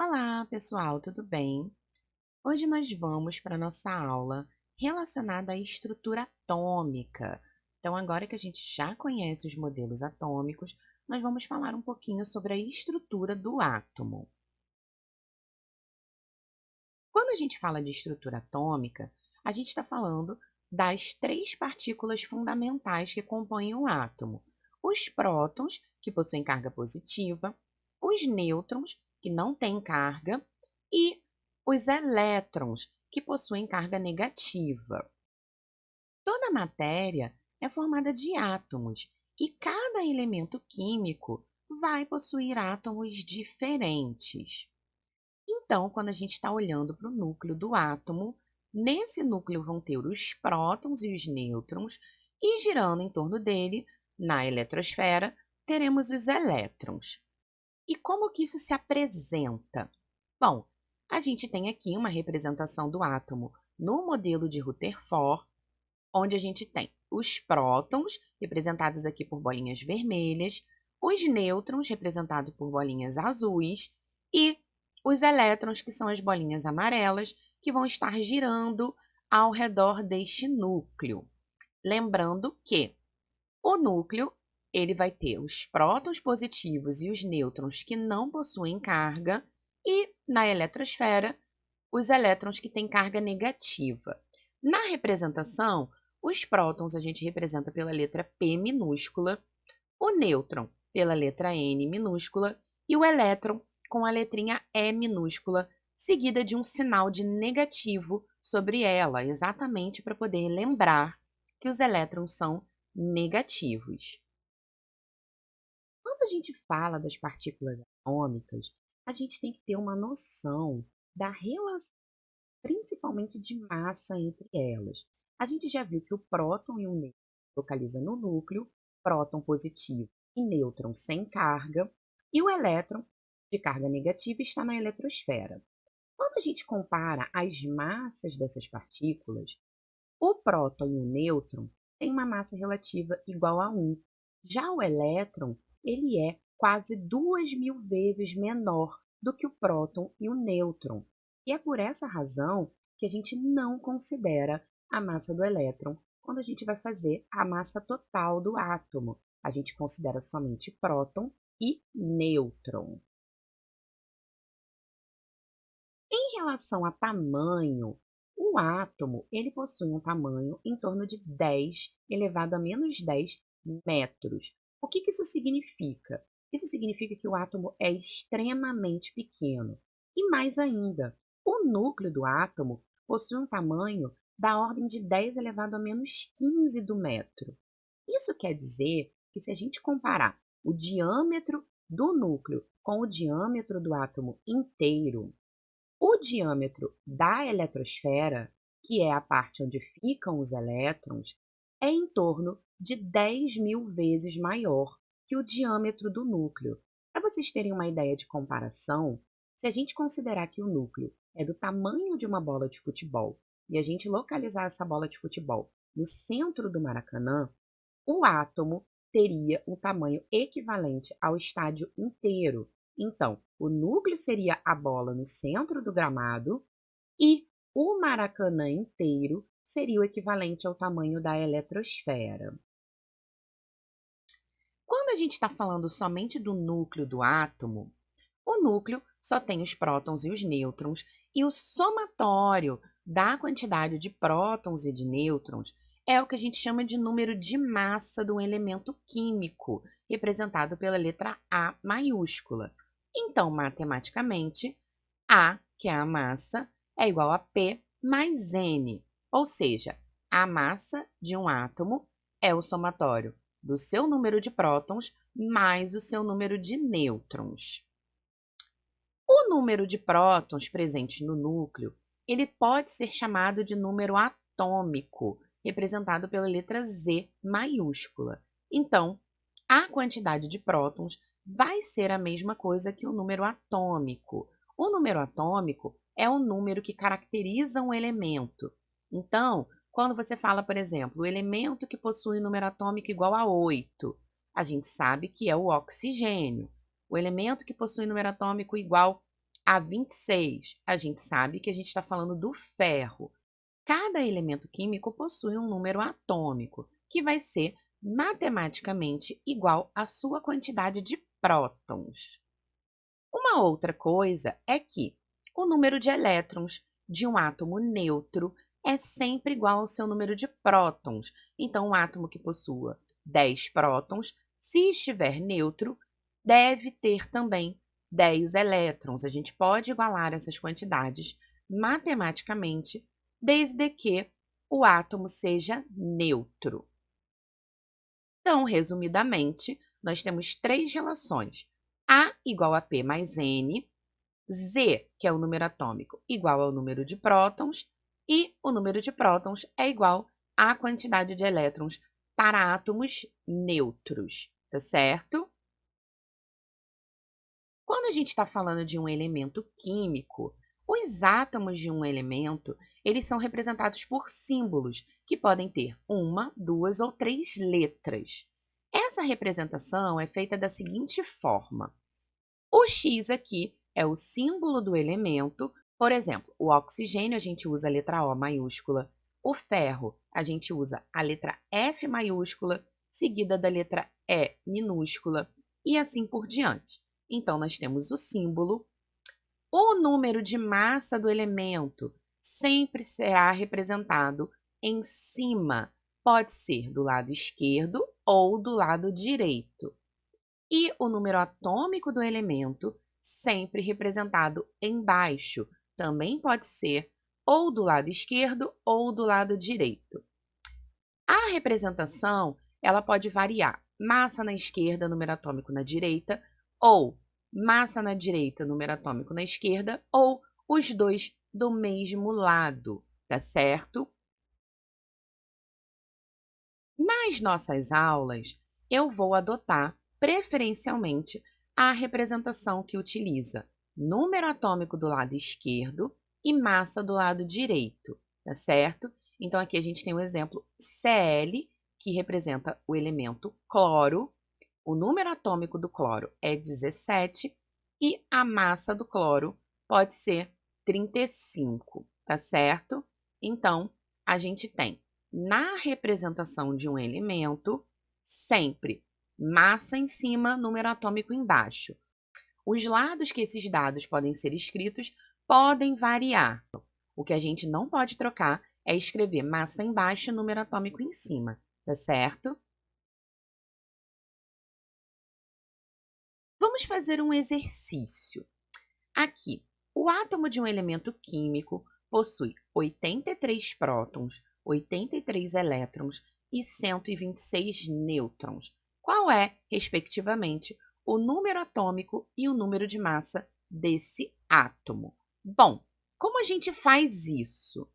Olá, pessoal, tudo bem? Hoje nós vamos para a nossa aula relacionada à estrutura atômica. Então, agora que a gente já conhece os modelos atômicos, nós vamos falar um pouquinho sobre a estrutura do átomo. Quando a gente fala de estrutura atômica, a gente está falando das três partículas fundamentais que compõem o átomo: os prótons, que possuem carga positiva, os nêutrons, que não têm carga, e os elétrons, que possuem carga negativa. Toda matéria é formada de átomos e cada elemento químico vai possuir átomos diferentes. Então, quando a gente está olhando para o núcleo do átomo, nesse núcleo vão ter os prótons e os nêutrons, e girando em torno dele, na eletrosfera, teremos os elétrons. E como que isso se apresenta? Bom, a gente tem aqui uma representação do átomo no modelo de Rutherford, onde a gente tem os prótons, representados aqui por bolinhas vermelhas, os nêutrons, representados por bolinhas azuis, e os elétrons, que são as bolinhas amarelas, que vão estar girando ao redor deste núcleo. Lembrando que o núcleo ele vai ter os prótons positivos e os nêutrons que não possuem carga, e na eletrosfera, os elétrons que têm carga negativa. Na representação, os prótons a gente representa pela letra P minúscula, o nêutron pela letra N minúscula e o elétron com a letrinha E minúscula, seguida de um sinal de negativo sobre ela, exatamente para poder lembrar que os elétrons são negativos. Quando a gente fala das partículas atômicas, a gente tem que ter uma noção da relação, principalmente de massa entre elas. A gente já viu que o próton e o nêutron localizam no núcleo, próton positivo e nêutron sem carga, e o elétron de carga negativa está na eletrosfera. Quando a gente compara as massas dessas partículas, o próton e o nêutron têm uma massa relativa igual a 1. Já o elétron, ele é quase 2.000 vezes menor do que o próton e o nêutron. E é por essa razão que a gente não considera a massa do elétron quando a gente vai fazer a massa total do átomo. A gente considera somente próton e nêutron. Em relação a tamanho, o átomo ele possui um tamanho em torno de 10 elevado a menos 10 metros. O que isso significa? Isso significa que o átomo é extremamente pequeno. E mais ainda, o núcleo do átomo possui um tamanho da ordem de 10 elevado a menos 15 do metro. Isso quer dizer que, se a gente comparar o diâmetro do núcleo com o diâmetro do átomo inteiro, o diâmetro da eletrosfera, que é a parte onde ficam os elétrons, é em torno de 10.000 vezes maior que o diâmetro do núcleo. Para vocês terem uma ideia de comparação, se a gente considerar que o núcleo é do tamanho de uma bola de futebol e a gente localizar essa bola de futebol no centro do Maracanã, o átomo teria um tamanho equivalente ao estádio inteiro. Então, o núcleo seria a bola no centro do gramado e o Maracanã inteiro seria o equivalente ao tamanho da eletrosfera. Quando a gente está falando somente do núcleo do átomo, o núcleo só tem os prótons e os nêutrons, e o somatório da quantidade de prótons e de nêutrons é o que a gente chama de número de massa do elemento químico, representado pela letra A maiúscula. Então, matematicamente, A, que é a massa, é igual a P mais N, ou seja, a massa de um átomo é o somatório do seu número de prótons mais o seu número de nêutrons. O número de prótons presentes no núcleo, ele pode ser chamado de número atômico, representado pela letra Z maiúscula. Então, a quantidade de prótons vai ser a mesma coisa que o número atômico. O número atômico é o número que caracteriza um elemento. Então, quando você fala, por exemplo, o elemento que possui número atômico igual a 8, a gente sabe que é o oxigênio. O elemento que possui número atômico igual a 26, a gente sabe que a gente está falando do ferro. Cada elemento químico possui um número atômico, que vai ser matematicamente igual à sua quantidade de prótons. Uma outra coisa é que o número de elétrons de um átomo neutro é sempre igual ao seu número de prótons. Então, um átomo que possua 10 prótons, se estiver neutro, deve ter também 10 elétrons. A gente pode igualar essas quantidades matematicamente, desde que o átomo seja neutro. Então, resumidamente, nós temos três relações. A igual a P mais N, Z, que é o número atômico, igual ao número de prótons, e o número de prótons é igual à quantidade de elétrons para átomos neutros, tá certo? Quando a gente está falando de um elemento químico, os átomos de um elemento, eles são representados por símbolos, que podem ter uma, duas ou três letras. Essa representação é feita da seguinte forma. O X aqui é o símbolo do elemento. Por exemplo, o oxigênio a gente usa a letra O maiúscula. O ferro a gente usa a letra F maiúscula, seguida da letra E minúscula, e assim por diante. Então, nós temos o símbolo. O número de massa do elemento sempre será representado em cima. Pode ser do lado esquerdo ou do lado direito. E o número atômico do elemento sempre representado embaixo. Também pode ser ou do lado esquerdo ou do lado direito. A representação, ela pode variar. Massa na esquerda, número atômico na direita, ou massa na direita, número atômico na esquerda, ou os dois do mesmo lado, tá certo? Nas nossas aulas, eu vou adotar, preferencialmente, a representação que utiliza número atômico do lado esquerdo e massa do lado direito, tá certo? Então, aqui a gente tem o exemplo Cl, que representa o elemento cloro. O número atômico do cloro é 17 e a massa do cloro pode ser 35, tá certo? Então, a gente tem, na representação de um elemento, sempre massa em cima, número atômico embaixo. Os lados que esses dados podem ser escritos podem variar. O que a gente não pode trocar é escrever massa embaixo e número atômico em cima, tá certo? Vamos fazer um exercício. Aqui, o átomo de um elemento químico possui 83 prótons, 83 elétrons e 126 nêutrons. Qual é, respectivamente, o número atômico e o número de massa desse átomo? Bom, como a gente faz isso?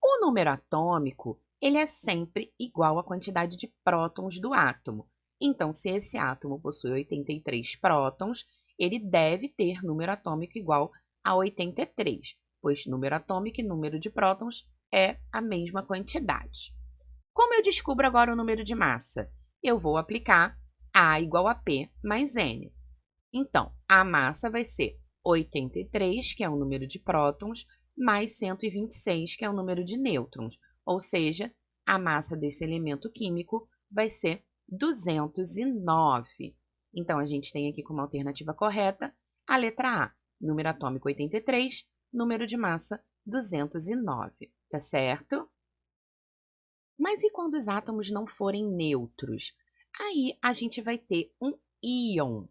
O número atômico, ele é sempre igual à quantidade de prótons do átomo. Então, se esse átomo possui 83 prótons, ele deve ter número atômico igual a 83, pois número atômico e número de prótons é a mesma quantidade. Como eu descubro agora o número de massa? Eu vou aplicar A igual a P mais N. Então, a massa vai ser 83, que é o número de prótons, mais 126, que é o número de nêutrons. Ou seja, a massa desse elemento químico vai ser 209. Então, a gente tem aqui como alternativa correta a letra A, número atômico 83, número de massa 209, tá certo? Mas e quando os átomos não forem neutros? Aí a gente vai ter um íon.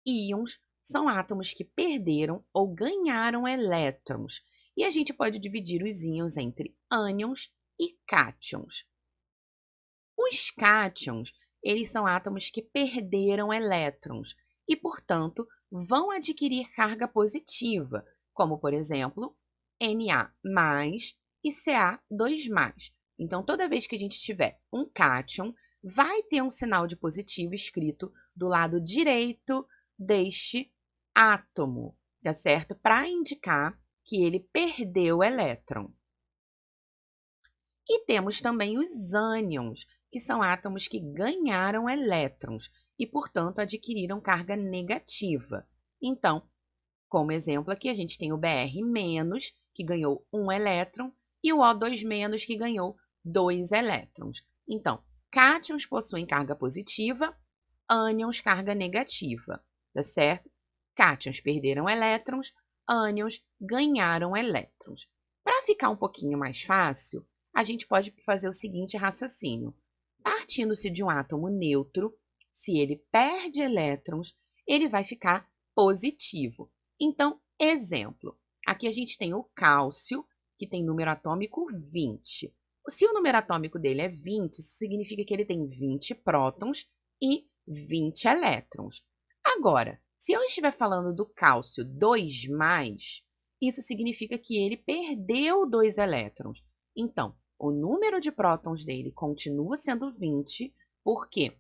Íons são átomos que perderam ou ganharam elétrons. E a gente pode dividir os íons entre ânions e cátions. Os cátions, eles são átomos que perderam elétrons e, portanto, vão adquirir carga positiva, como, por exemplo, Na+ e Ca2+. Então, toda vez que a gente tiver um cátion, vai ter um sinal de positivo escrito do lado direito deste átomo, tá certo? Para indicar que ele perdeu elétron. E temos também os ânions, que são átomos que ganharam elétrons e, portanto, adquiriram carga negativa. Então, Como exemplo aqui, a gente tem o Br-, que ganhou 1 elétron, e o O2-, que ganhou 2 elétrons. Então, cátions possuem carga positiva, ânions carga negativa, tá certo? Cátions perderam elétrons, ânions ganharam elétrons. Para ficar um pouquinho mais fácil, a gente pode fazer o seguinte raciocínio. Partindo-se de um átomo neutro, se ele perde elétrons, ele vai ficar positivo. Então, exemplo, aqui a gente tem o cálcio, que tem número atômico 20. Se o número atômico dele é 20, isso significa que ele tem 20 prótons e 20 elétrons. Agora, se eu estiver falando do cálcio 2+, isso significa que ele perdeu 2 elétrons. Então, o número de prótons dele continua sendo 20, porque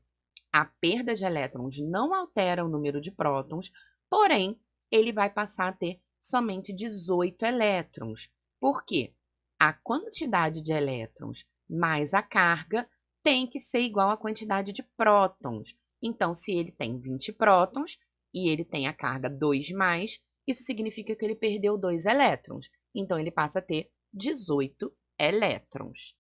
a perda de elétrons não altera o número de prótons, porém, ele vai passar a ter somente 18 elétrons. Por quê? A quantidade de elétrons mais a carga tem que ser igual à quantidade de prótons. Então, se ele tem 20 prótons e ele tem a carga 2+, isso significa que ele perdeu 2 elétrons. Então, ele passa a ter 18 elétrons.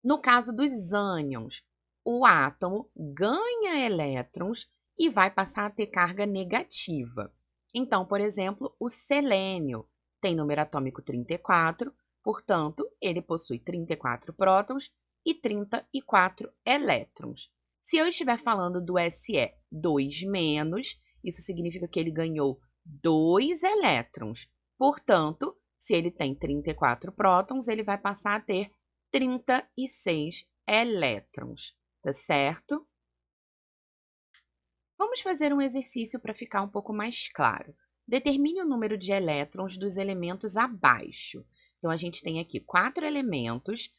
No caso dos ânions, o átomo ganha elétrons e vai passar a ter carga negativa. Então, por exemplo, o selênio tem número atômico 34, portanto, ele possui 34 prótons e 34 elétrons. Se eu estiver falando do Se2-, isso significa que ele ganhou 2 elétrons. Portanto, se ele tem 34 prótons, ele vai passar a ter 36 elétrons, tá certo? Vamos fazer um exercício para ficar um pouco mais claro. Determine o número de elétrons dos elementos abaixo. Então, a gente tem aqui 4 elementos,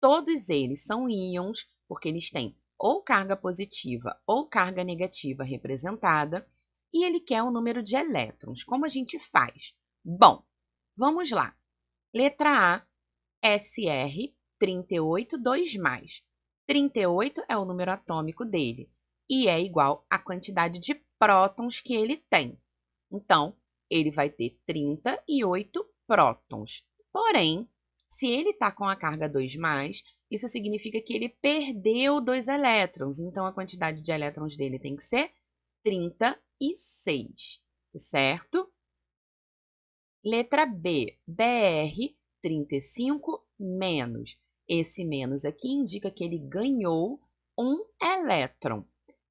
todos eles são íons, porque eles têm ou carga positiva ou carga negativa representada, e ele quer o número de elétrons. Como a gente faz? Bom, vamos lá. Letra A, Sr, 38, 2+. 38 é o número atômico dele e é igual à quantidade de prótons que ele tem. Então, ele vai ter 38 prótons. Porém, se ele está com a carga 2+, isso significa que ele perdeu 2 elétrons. Então, a quantidade de elétrons dele tem que ser 36, certo? Letra B, Br, 35 menos. Esse menos aqui indica que ele ganhou 1 elétron.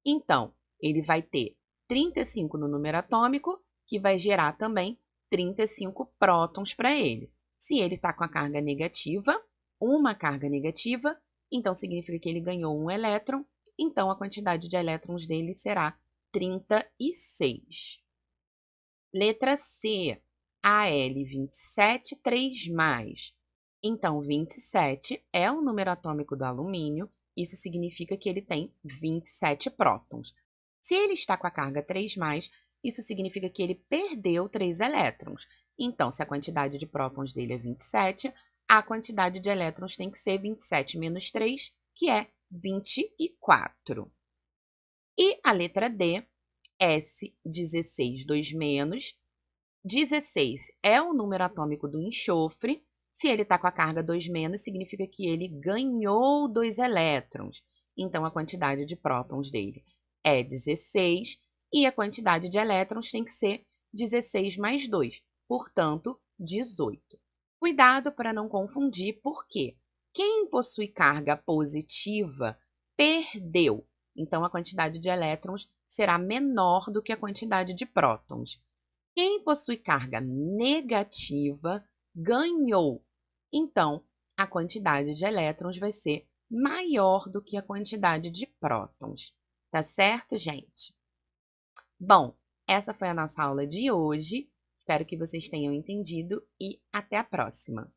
Então, ele vai ter 35 no número atômico, que vai gerar também 35 prótons para ele. Se ele está com a carga negativa, uma carga negativa, então significa que ele ganhou 1 elétron, então a quantidade de elétrons dele será 36. Letra C, Al27, 3+. Então, 27 é o número atômico do alumínio, isso significa que ele tem 27 prótons. Se ele está com a carga 3+, isso significa que ele perdeu 3 elétrons. Então, se a quantidade de prótons dele é 27, a quantidade de elétrons tem que ser 27 menos 3, que é 24. E a letra D, S16, 2-. 16 é o número atômico do enxofre. Se ele está com a carga 2-, significa que ele ganhou 2 elétrons. Então, a quantidade de prótons dele é 16 e a quantidade de elétrons tem que ser 16 mais 2, portanto, 18. Cuidado para não confundir, porque quem possui carga positiva perdeu. Então, a quantidade de elétrons será menor do que a quantidade de prótons. Quem possui carga negativa ganhou. Então, a quantidade de elétrons vai ser maior do que a quantidade de prótons. Tá certo, gente? Bom, essa foi a nossa aula de hoje. Espero que vocês tenham entendido e até a próxima!